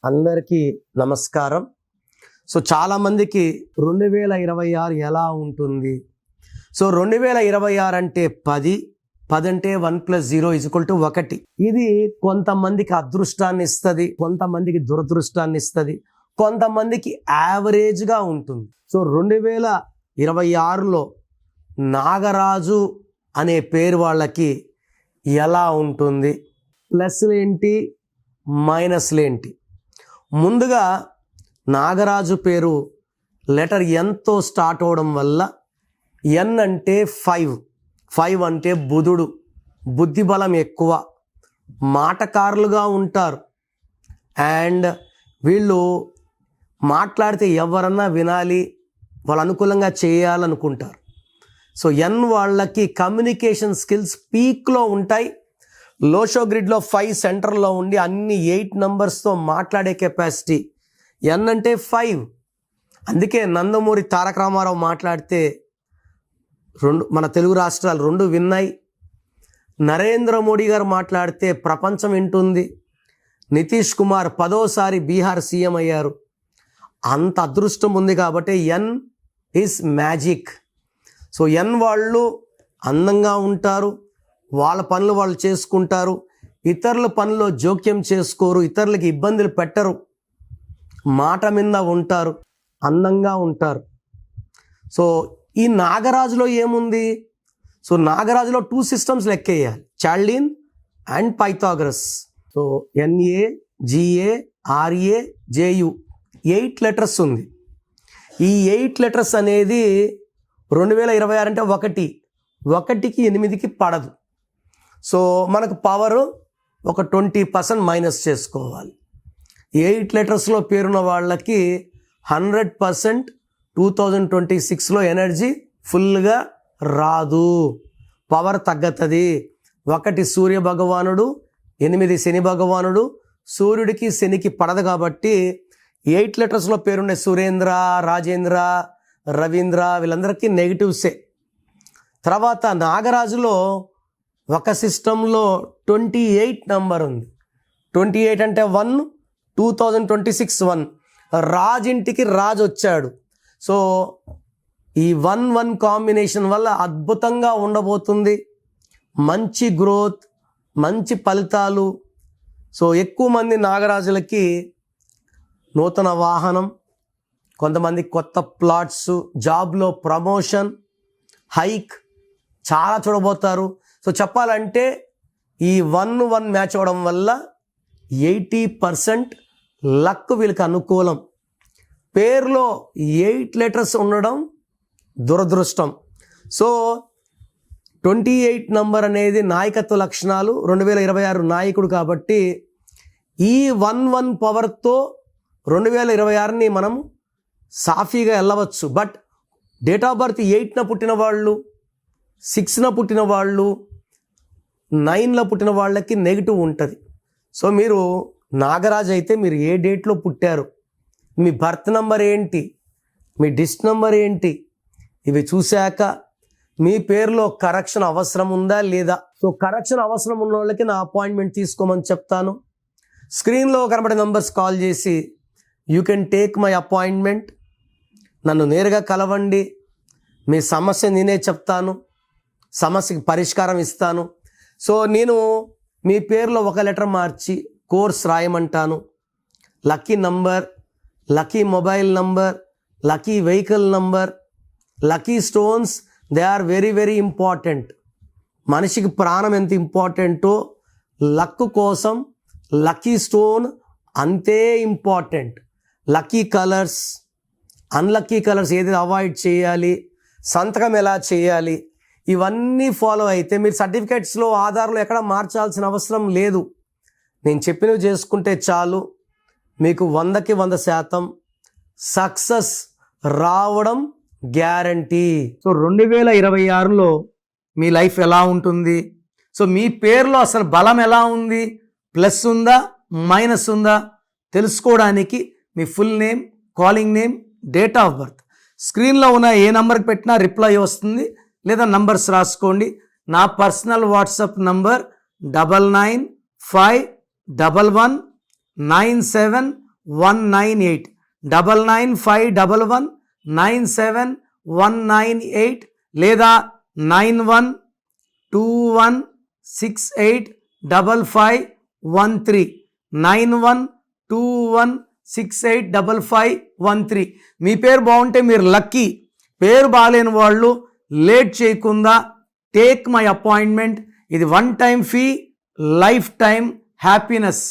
అందరికీ నమస్కారం. సో చాలామందికి 2026 ఎలా ఉంటుంది? సో 2026 అంటే 10 అంటే 1 + 0 = 1. ఇది కొంతమందికి అదృష్టాన్ని ఇస్తుంది, కొంతమందికి దురదృష్టాన్ని ఇస్తుంది, కొంతమందికి యావరేజ్గా ఉంటుంది. సో 2026లో నాగరాజు అనే పేరు వాళ్ళకి ఎలా ఉంటుంది? ప్లస్లేంటి, మైనస్లేంటి? ముందుగా నాగరాజు పేరు లెటర్ ఎన్తో స్టార్ట్ అవడం వల్ల ఎన్ అంటే 5 అంటే బుధుడు, బుద్ధిబలం ఎక్కువ, మాటకారులుగా ఉంటారు. అండ్ వీళ్ళు మాట్లాడితే ఎవరన్నా వినాలి, వాళ్ళు అనుకూలంగా చేయాలనుకుంటారు. సో ఎన్ వాళ్ళకి కమ్యూనికేషన్ స్కిల్స్ పీక్లో ఉంటాయి. లోషో గ్రిడ్లో 5 సెంటర్లో ఉండి అన్ని 8 నంబర్స్తో మాట్లాడే కెపాసిటీ ఎన్ అంటే 5. అందుకే నందమూరి తారక రామారావు మాట్లాడితే మన తెలుగు రాష్ట్రాలు 2 విన్నాయి. నరేంద్ర మోడీ గారు మాట్లాడితే ప్రపంచం వింటుంది. నితీష్ కుమార్ 10వ బీహార్ సీఎం అయ్యారు. అంత అదృష్టం ఉంది కాబట్టి ఎన్ ఈజ్ మ్యాజిక్. సో ఎన్ వాళ్ళు అందంగా ఉంటారు, వాళ్ళ పనులు వాళ్ళు చేసుకుంటారు, ఇతరుల పనుల్లో జోక్యం చేసుకోరు, ఇతరులకి ఇబ్బందులు పెట్టరు, మాట మీద ఉంటారు, అందంగా ఉంటారు. సో ఈ నాగరాజులో ఏముంది? సో నాగరాజులో 2 సిస్టమ్స్ లెక్కేయాలి, Chaldean and Pythagoras. So NAGARAJU 8 letters ఉంది. ఈ 8 లెటర్స్ అనేది 2026 అంటే 1కి 8కి పడదు. సో మనకు పవరు ఒక 20% మైనస్ చేసుకోవాలి. 8 లెటర్స్లో పేరున్న వాళ్ళకి 100% 2026లో ఎనర్జీ ఫుల్గా రాదు, పవర్ తగ్గుతుంది. 1 సూర్య భగవానుడు, 8 శని భగవానుడు. సూర్యుడికి శనికి పడదు కాబట్టి 8 లెటర్స్లో పేరుండే సురేంద్ర, రాజేంద్ర, రవీంద్ర వీళ్ళందరికీ నెగిటివ్సే. తర్వాత నాగరాజులో ఒక సిస్టంలో 28 నంబర్ ఉంది. 28 అంటే 1, 2026 1. రాజింటికి రాజు వచ్చాడు. సో ఈ 1-1 కాంబినేషన్ వల్ల అద్భుతంగా ఉండబోతుంది. మంచి గ్రోత్, మంచి ఫలితాలు. సో ఎక్కువ మంది నాగరాజులకి నూతన వాహనం, కొంతమంది కొత్త ప్లాట్స్, జాబ్లో ప్రమోషన్, హైక్ చాలా చూడబోతారు. సో చెప్పాలంటే ఈ 1-1 మ్యాచ్ అవ్వడం వల్ల 80% లక్ వీళ్ళకి అనుకూలం. పేరులో 8 లెటర్స్ ఉండడం దురదృష్టం. సో 28 నంబర్ అనేది నాయకత్వ లక్షణాలు. 2026 నాయకుడు కాబట్టి ఈ 1-1 పవర్తో 2026ని మనం సాఫీగా వెళ్ళవచ్చు. బట్ డేట్ ఆఫ్ బర్త్ 8న పుట్టిన వాళ్ళు, 6న పుట్టిన వాళ్ళు, 9లో పుట్టిన వాళ్ళకి నెగిటివ్ ఉంటుంది. సో మీరు నాగరాజు అయితే మీరు ఏ డేట్లో పుట్టారు, మీ బర్త్ నెంబర్ ఏంటి, మీ డిస్ట్ నెంబర్ ఏంటి, ఇవి చూశాక మీ పేరులో కరెక్షన్ అవసరం ఉందా లేదా. సో కరెక్షన్ అవసరం ఉన్న వాళ్ళకి నా అపాయింట్మెంట్ తీసుకోమని చెప్తాను. స్క్రీన్లో కనబడే నంబర్స్ కాల్ చేసి you can take my appointment. నన్ను నేరుగా కలవండి. మీ సమస్య నేనే చెప్తాను, సమస్యకి పరిష్కారం ఇస్తాను. సో నేను మీ పేరులో ఒక లెటర్ మార్చి కోర్స్ రాయమంటాను. Lucky number, lucky mobile number, lucky vehicle number, lucky stones, they are very very important. మనిషికి ప్రాణం ఎంత ఇంపార్టెంటో లక్ కోసం లక్కీ స్టోన్ అంతే important. Lucky colours, unlucky colours ఏది అవాయిడ్ చేయాలి, సంతకం ఎలా చేయాలి, ఇవన్నీ ఫాలో అయితే మీరు సర్టిఫికేట్స్లో, ఆధార్లో ఎక్కడ మార్చాల్సిన అవసరం లేదు. నేను చెప్పినవి చేసుకుంటే చాలు, మీకు 100కి 100% సక్సెస్ రావడం గ్యారంటీ. సో 2026లో మీ లైఫ్ ఎలా ఉంటుంది? సో మీ పేరులో అసలు బలం ఎలా ఉంది, ప్లస్ ఉందా మైనస్ ఉందా తెలుసుకోవడానికి మీ full name, calling name, date of birth స్క్రీన్లో ఉన్న ఏ నంబర్కి పెట్టినా రిప్లై వస్తుంది. లేదా నంబర్స్ రాసుకోండి. నా పర్సనల్ వాట్సాప్ నంబర్ 99511979 198 9951197198 లేదా 9121685513 9121685513. మీ పేరు బాగుంటే మీరు లక్కీ. పేరు బాగాలేని వాళ్ళు లేట్ చేయకుండా టేక్ మై అపాయింట్మెంట్. ఇది 1 time fee, life time happiness.